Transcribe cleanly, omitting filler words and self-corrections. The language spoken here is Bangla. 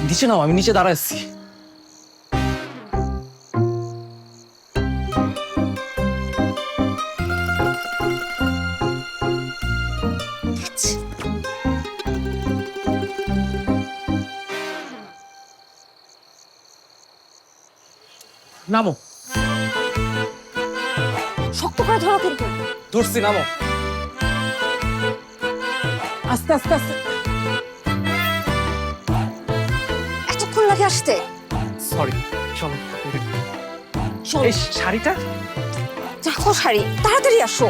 নিচে নাও, আমি নিচে দাঁড়ায় আছি। নামো। শক্ত করে ধরো কিন্তু। ধরছি, নামো। আস্তে আস্তে আস্তে। এতক্ষণ লাগে আসতে? সরি, চলো। চলো। এই শাড়িটা দেখো শাড়ি, তাড়াতাড়ি আসো।